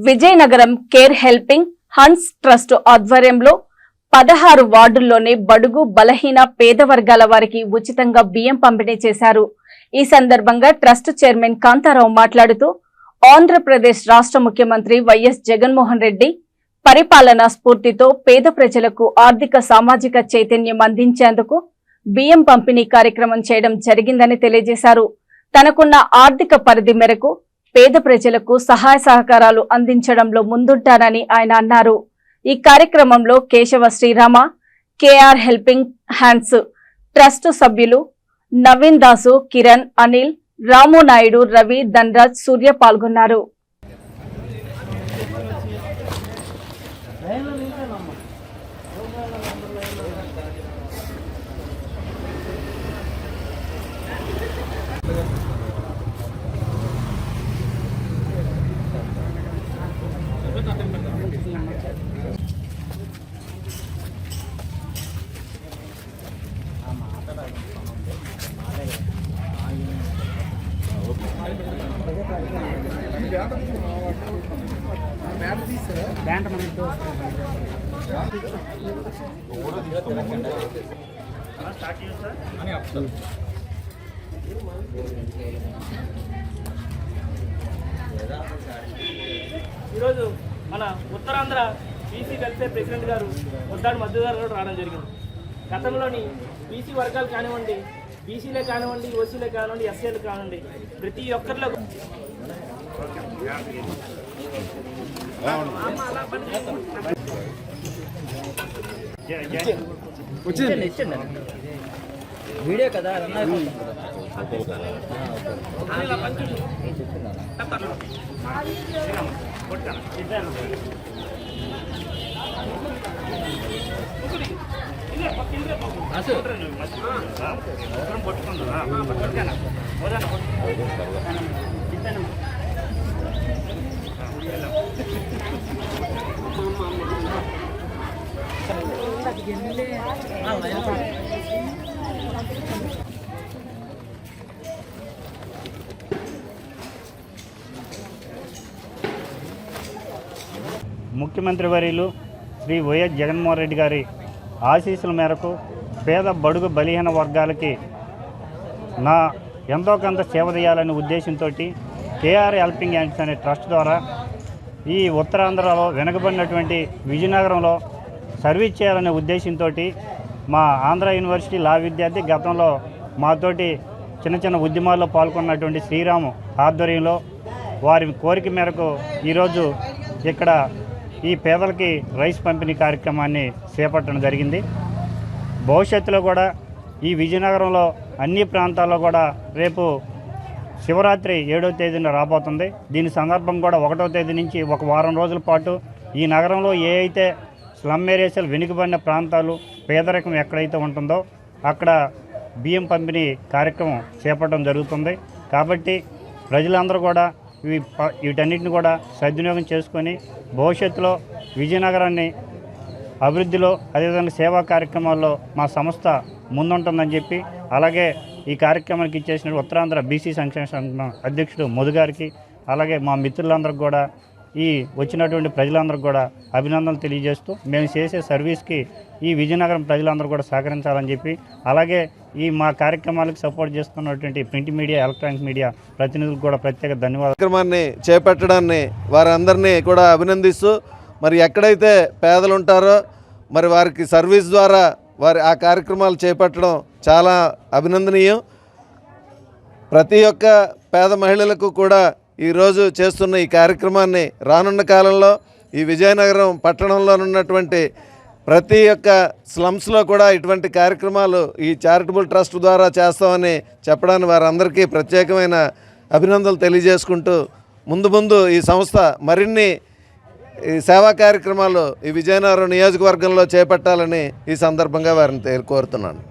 Vizianagaram care helping haunts trust ఆధ్వర్యంలో 16 వార్డుల్లోని బడుగు బలహీన పేద వర్గాల వారికి ఉచితంగా బియ్యం పంపిణీ చేశారు. ఈ సందర్భంగా ట్రస్ట్ చైర్మన్ కాంతారావు మాట్లాడుతూ ఆంధ్రప్రదేశ్ రాష్ట్ర ముఖ్యమంత్రి వైఎస్ జగన్మోహన్ రెడ్డి పరిపాలనా స్ఫూర్తితో పేద ప్రజలకు ఆర్థిక సామాజిక చైతన్యం అందించేందుకు బియ్యం పంపిణీ కార్యక్రమం చేయడం జరిగిందని తెలియజేశారు. తనకున్న ఆర్థిక పరిధి మేరకు పేద ప్రజలకు సహాయ సహకారాలు అందించడంలో ముందుంటానని ఆయన అన్నారు. ఈ కార్యక్రమంలో Keshava Srirama, KR helping hands trust సభ్యులు నవీన్ దాసు, కిరణ్, అనిల్, రాము నాయుడు, రవి, ధనరాజ్, సూర్య పాల్గొన్నారు. ఈరోజు మన ఉత్తరాంధ్ర బీసీ వెల్ఫేర్ ప్రెసిడెంట్ గారు ఉద్దాడు మధ్య గారు రావడం జరిగింది. గతంలోని బీసీ వర్గాలు కానివ్వండి, బీసీలే కానివ్వండి, ఓసీలే కానివ్వండి, ఎస్సీలు కానివ్వండి, ప్రతి ఒక్కరిలో వీడియో కదా ముఖ్యమంత్రి వర్యులు శ్రీ వైఎస్ జగన్మోహన్ రెడ్డి గారి ఆశీస్సుల మేరకు పేద బడుగు బలహీన వర్గాలకి ఎంతో కొంత సేవ చేయాలనే ఉద్దేశంతో కేఆర్ హెల్పింగ్ హ్యాండ్స్ అనే ట్రస్ట్ ద్వారా ఈ ఉత్తరాంధ్రలో వెనుకబడినటువంటి విజయనగరంలో సర్వీస్ చేయాలనే ఉద్దేశంతో మా ఆంధ్ర యూనివర్సిటీ లా విద్యార్థి గతంలో మాతోటి చిన్న చిన్న ఉద్యమాల్లో పాల్గొన్నటువంటి శ్రీరాము ఆధ్వర్యంలో వారి కోరిక మేరకు ఈరోజు ఇక్కడ ఈ పేదలకి రైస్ పంపిణీ కార్యక్రమాన్ని చేపట్టడం జరిగింది. భవిష్యత్తులో కూడా ఈ విజయనగరంలో అన్ని ప్రాంతాల్లో కూడా రేపు శివరాత్రి 7వ తేదీన రాబోతుంది. దీని సందర్భం కూడా 1వ తేదీ నుంచి ఒక వారం రోజుల పాటు ఈ నగరంలో ఏ అయితే స్లమ్ ఏరియాస్లు వెనుకబడిన ప్రాంతాలు పేదరికం ఎక్కడైతే ఉంటుందో అక్కడ బియ్యం పంపిణీ కార్యక్రమం చేపట్టడం జరుగుతుంది. కాబట్టి ప్రజలందరూ కూడా వీటన్నిటిని కూడా సద్వినియోగం చేసుకొని భవిష్యత్తులో విజయనగరాన్ని అభివృద్ధిలో అదేవిధంగా సేవా కార్యక్రమాల్లో మా సంస్థ ముందుంటుందని చెప్పి, అలాగే ఈ కార్యక్రమానికి ఇచ్చేసిన ఉత్తరాంధ్ర బీసీ సంక్షేమ సంఘం అధ్యక్షుడు మధు గారికి, అలాగే మా మిత్రులందరికీ కూడా ఈ వచ్చినటువంటి ప్రజలందరికీ కూడా అభినందనలు తెలియజేస్తూ మేము చేసే సర్వీస్కి ఈ విజయనగరం ప్రజలందరూ కూడా సహకరించాలని చెప్పి, అలాగే ఈ మా కార్యక్రమాలకు సపోర్ట్ చేస్తున్నటువంటి ప్రింట్ మీడియా, ఎలక్ట్రానిక్ మీడియా ప్రతినిధులకు కూడా ప్రత్యేక ధన్యవాదాలు. కార్యక్రమాన్ని చేపట్టడాన్ని వారందరినీ కూడా అభినందిస్తూ, మరి ఎక్కడైతే పేదలు ఉంటారో మరి వారికి సర్వీస్ ద్వారా వారి ఆ కార్యక్రమాలు చేపట్టడం చాలా అభినందనీయం. ప్రతి ఒక్క పేద మహిళలకు కూడా ఈరోజు చేస్తున్న ఈ కార్యక్రమాన్ని రానున్న కాలంలో ఈ విజయనగరం పట్టణంలో ఉన్నటువంటి ప్రతి ఒక్క స్లమ్స్లో కూడా ఇటువంటి కార్యక్రమాలు ఈ చారిటబుల్ ట్రస్ట్ ద్వారా చేస్తామని చెప్పడానికి వారందరికీ ప్రత్యేకమైన అభినందనలు తెలియజేసుకుంటూ ముందు ఈ సంస్థ మరిన్ని ఈ సేవా కార్యక్రమాలు ఈ విజయనగరం నియోజకవర్గంలో చేపట్టాలని ఈ సందర్భంగా వారిని కోరుతున్నాను.